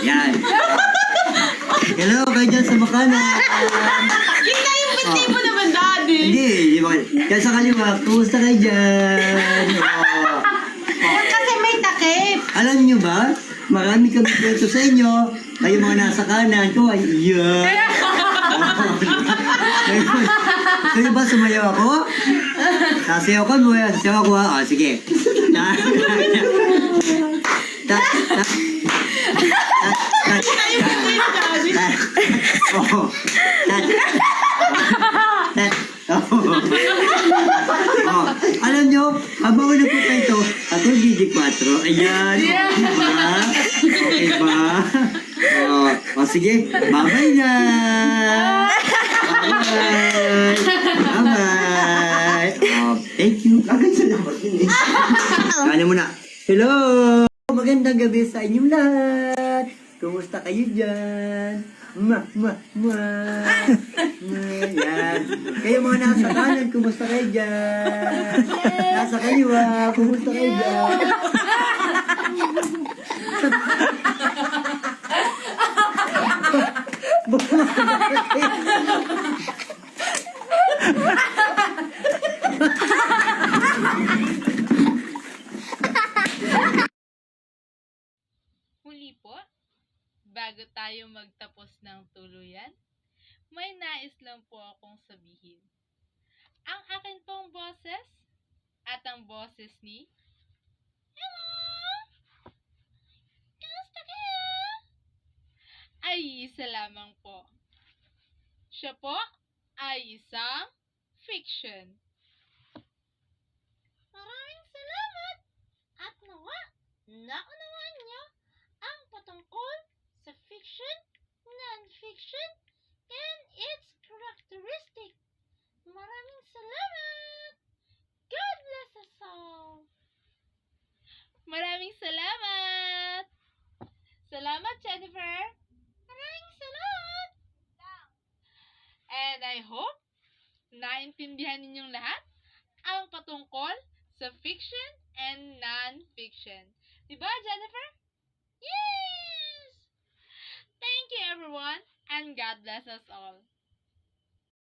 Yan. Hello, kayo dyan sa makanan. Yun nga yung birthday mo naman, Daddy. Hindi, di ba? Yan sa kaliwa, kumusta kayo dyan? Oh. Kasi may takip. Alam nyo ba, marami kami kwento sa inyo. Kayo mga nasa kanan ko, ay yeah. Gusto nyo ba sumayaw ako? Sasayaw ko mo yan. Sasayaw ako ha. O, sige. Alam nyo, habang ko nagpupunto, ako GG4. Ayan. Okay ba? O sige, bye-bye na. Bye-bye. Bye-bye. Thank you. Agad sa lahat yun eh. Kala mo na. Hello! Magandang gabi sa inyong lahat. Kumusta kayo dyan? Yan. Kayo mga nasa kanan, kumusta kayo dyan? Nasa kaliwa, kumusta kayo dyan? Huli po, bago tayo magtapos ng tuluyan, may nais lang po akong sabihin. Ang akin pong boses at ang boses ni Hello! Kamusta kayo? Ay isa lamang po. Siya po ay isang fiction. Maraming salamat at nawa naunawaan niyo ang patungkol sa fiction, non-fiction, and its characteristic. Maraming salamat! God bless us all! Maraming salamat! Salamat, Jennifer! Maraming salamat! And I hope naintindihan ninyong lahat ang patungkol sa fiction and non-fiction. Diba, Jennifer? Yes! Thank you, everyone, and God bless us all.